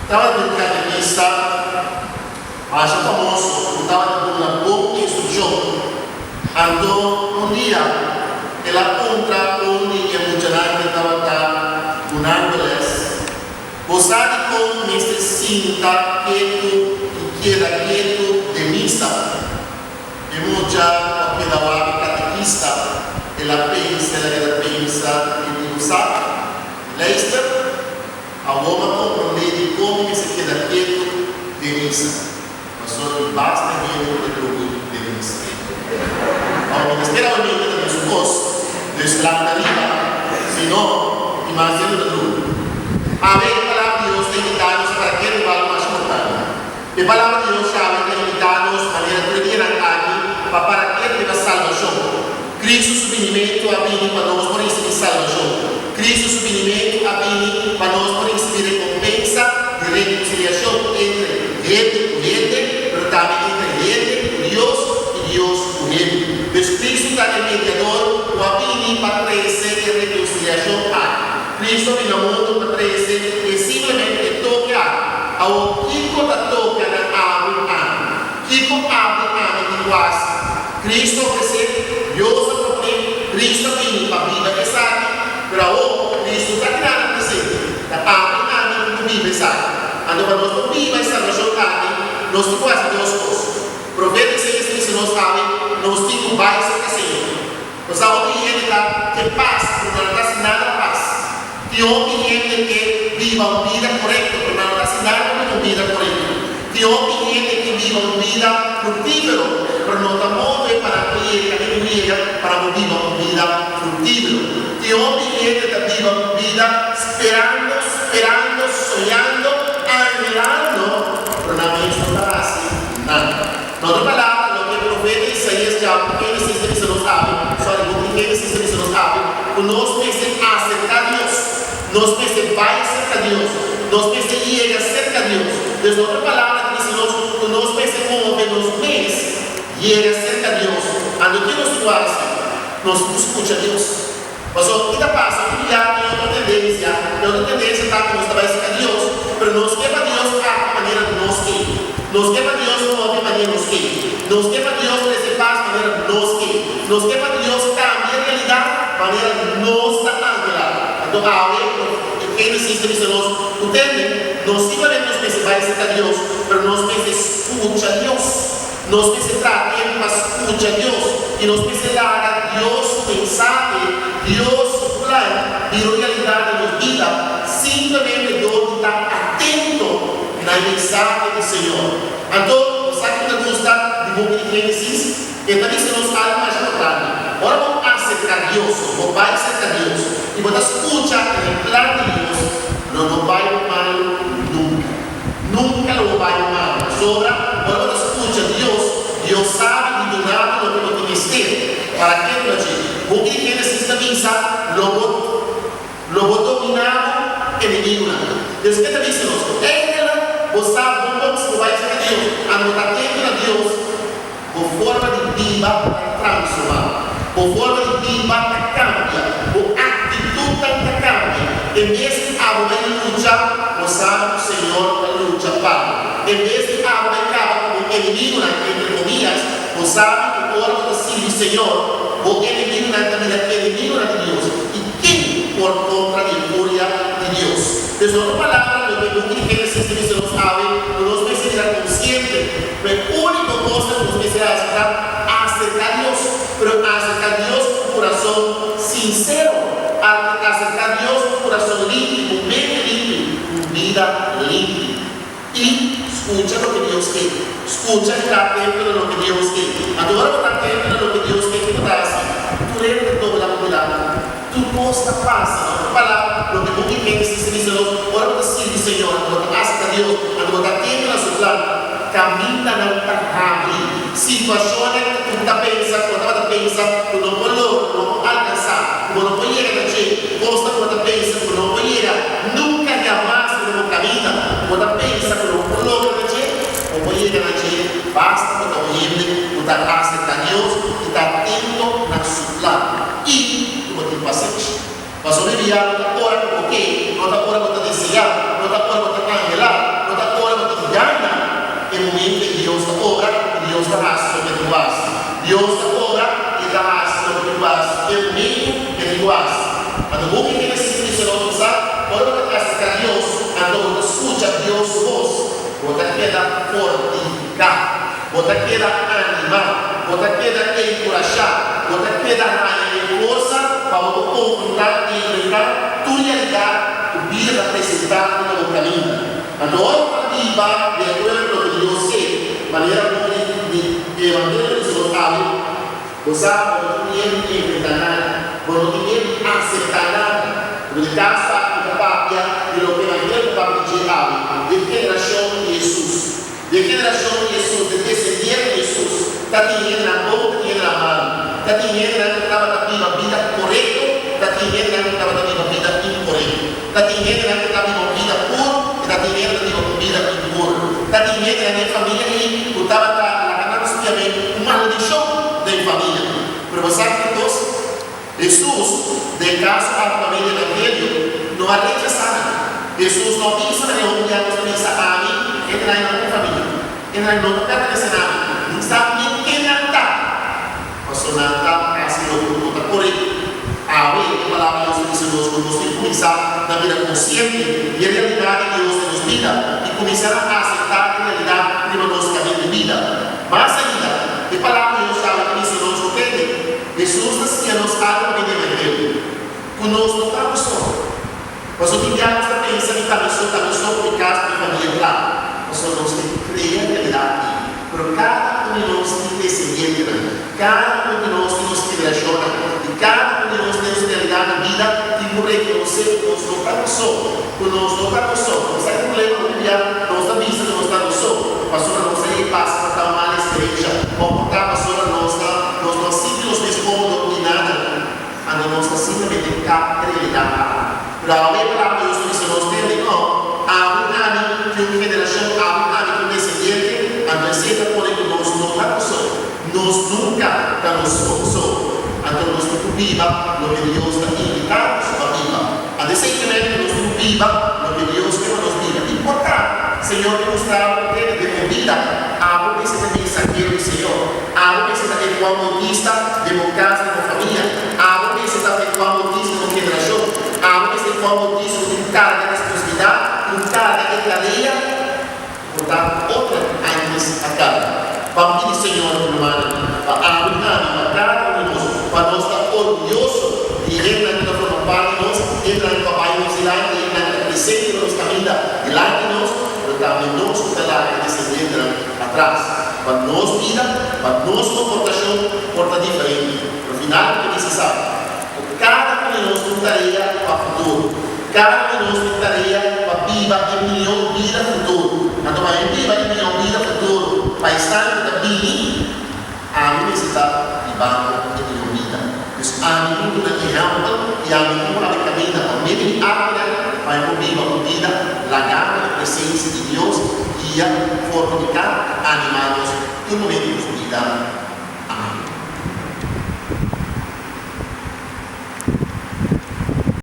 estava no catequista, acho famoso, estava dando uma boa instrução. Então, dia, ela contra onde a mulher que estava unândoles, gostava com este cinta quieto e quieto de missa. E muita que dava catequista, ela pensa que não sabe. Leicester, a woman compreende como que se queda quieto de missa. Mas só basta ver o truque de missa. Ao ministério da minha vida, meus irmãos, do Islã da Liga, senão, imagina o truque. Amém, a palavra de Deus tem que dar-nos para aquele valor mais importante. E a palavra de Deus chama tem que dar-nos maneira de aqui para aquele que vai salvação. Cristo sublimento a mim para nós por receber salvação. Cristo sublimento a mim para nós por receber recompensa de reconciliação entre ele e ele, mas também entre ele e Deus com ele. Mas Cristo está de mediador, o a mim para trazer reconciliação a Cristo vem ao mundo para trazer e simplesmente tocar ao Kiko da toca na abre Kiko abre de quase. Cristo oferece Deus a propõe, Cristo vem para a vida que sabe, para o Cristo está criando presente, da abre do Bíblia sabe. Ando para nós do Bíblia está no jogo nós temos quase Deus conosco. Profeta se nós sabe, nós temos mais que Senhor. Nós sabemos que ele dá que paz, porque não está nada paz. Que homem que viva uma vida correta, porque não está nada uma vida correta. Que homem que viva uma vida frutífera, porque não está movendo para colher para viver uma vida frutífera. Que homem que viva uma vida esperando, sonhando, anhelando, pero não está assim, nada. Na outra palavra, o que o profeta Isaías já, porque ele se não sabe, porque ele se não sabe, o nosso pensamento acerca de Deus, nosso pensamento vai acerca de Deus, nosso pensamento chega acerca de Deus. Desde outra palavra, que diz o nosso pensamento move nos meios, chega acerca de Deus. Ando que nos faz, nós escuta Deus. Mas o que está passando, já tem outra tendência está que nós trabalhamos acerca de Deus, mas nós queremos Deus a maneira de nós queremos. Nos quer para Deus move maneira nos quer. Nos quer para Deus trazer paz maneira nos quer. Nos quer para Deus cambiar a realidade maneira nos está lá. Então, alguém que existe isso nós entende? Nós simplesmente nos pensamos acerca de Deus, mas nós pensamos escuta Deus. Nós pensamos tempo para escuta Deus e nós pensamos dar a Deus mensagem, Deus plano, de realidade na vida. Simplesmente Deus está atento na mensagem do Senhor. Então, sabe que nos gusta de boca de Gênesis? Que também se nos fala mais importante. Agora vamos acercar Deus, vamos acercar Deus. E vamos escutar o plano de Deus. Não vai mal nunca. Nunca não vai mal. Sobra, agora vamos escutar Deus. Deus sabe de nada o que não tem que ter. Para que não te? Boca de Gênesis também sabe, logo dominado inimigo. Deus que também se nos você sabe como você vai ser a Deus, a não estar tempo a Deus, por forma de vida transformar, por forma de vida cambia, por atitude cambia. Em vez de alguém lutar, você sabe que o Senhor luta para. Em vez de alguém acaba com o inimigo entre comillas, você sabe que o corpo do Senhor, o inimigo na vida, inimigo de Deus, e quem por contra de fúria de Deus. Desde outra palavra, o que ele se não sabe, nós precisamos consciente, mas a única coisa que nós precisamos acercar a Deus, mas acercar a Deus com o coração sincero, acercar a Deus com o coração limpo, mente limpa, com vida limpa. E escuta o que Deus quer, escuta e está atento no que Deus quer. Agora está atento no que Deus quer, que está assim. Tu lembra de toda a comunidade, tu posta passa, não fala, o que você quer que se diz, ora para si, Senhor, quando acerca a Deus, quando está atento na sua plano, caminha na tarrabi, situações que tu está pensando, quando está pensando, tu não pode alcançar, tu não pode chegar a ti, posta quando está pensando, tu não pode chegar, nunca jamais tu não caminha, quando está pensando, tu não pode a ti, não pode chegar a ti, basta quando está ouvindo, tu está acerca a Deus, tu está atento na sua plano, e tu vai ter paciência. Mas o enviado não está ora porque não está ora para desejar, não está ora para angelar, Dios te obra y te hace lo que tú haces, el mismo que tú haces. Cuando vos que necesitas se lo usar, cuando te acercas a Dios, cuando escucha Dios su voz, vos te queda fortificado, vos te queda animado, vos te queda encorajado, vos te queda en fuerza para vos confrontar y enfrentar tu realidad, tu vida presentada en la camino. Cuando ahora viva de acuerdo a lo que Dios es, manera como el Evangelio de Dios sabe, vos sabes, vos no tienes que enfrentar nada, vos no tienes que aceptar nada, porque estás parte de papia de lo que el Evangelio de papia de generación de Jesús. De generación de Jesús, de descendiente de Jesús, está teniendo la boca, tiene la mano, está teniendo la que estaba viva vida correcta, está teniendo la que estaba viva vida incorrecta, está teniendo la que estaba viva vida pura, está teniendo la vida impura, está teniendo la familia y estaba la ganando un maldición de familia. Pero vos sabes que Jesús, de caso a la familia del Evangelio, no ha rechazado. Jesús no piensa en el hombre, no piensa a mí, entra en una familia, entra en otra pertenece a mí, está bien que nada. Pasó nada, casi lo que por él. A ver, que palabra Dios dice los grupos que comenzar la vida consciente y en realidad que Dios nos vida y comenzar a aceptar en realidad prima los caminos de vida. Más allá, de palabra Dios sabe que dice los que Jesús decía nos algo en el Evangelio. Con nosotros no estamos solos. Nosotros ya nos pensamos que también somos por caso de familia clara. Nosotros creemos en realidad aquí. Pero cada uno de nosotros tiene descendiente, cada uno de nosotros tiene generación, y cada uno de nosotros tiene realidad de vida y por reconocer que nos no estamos solos. Pues nos no estamos solos. No hay problema de enviar nuestra vista que no estamos solos. Pasó a nossa passa para uma estrecha, ou para a nossa ciclos de escondo e nada, a nossa simplesmente capta realidade. Para ver para Deus que se nos tem, não, há um ano que uma geração, há um ano que um descendente, a receita por ele nós não estamos só, nós nunca estamos só. Então nós não viva o que Deus está invitando a viva. A recentemente nós não viva o que Deus quer nos viva. Importante, Senhor, que nos dá de vida, algo que seja mensageiro do Senhor, algo que seja igual notícia democrática da família, algo que seja igual notícia da geração, algo que seja igual notícia de carga de responsabilidade, carga de cadeia, portanto, outra ainda a carga. Vamos pedir, Senhor, irmão, para abrir cada um de nós, para nós estar orgulhosos de entrar na forma parte de nós, entrar no papai nos ilá, entrar no presente de nossa família, ilá de nós, pero também nós estar que descendendo atrás. Para nós vida, para nós comportação, porta diferente. No final, o que você sabe? Cada um de nós tem tarefa para o futuro. Cada um de nós tem tarefa para viva e milhão de vida futuro. Então, para viva e milhão de vida futuro, para estar no caminho, a mim necessita de banco e de vida. Então, a mim não tem rampa e a mim não tem caminho. A mim tem água, para viva com vida, a gama da presença de Deus, guia, forma de cada animados, no momento de vida.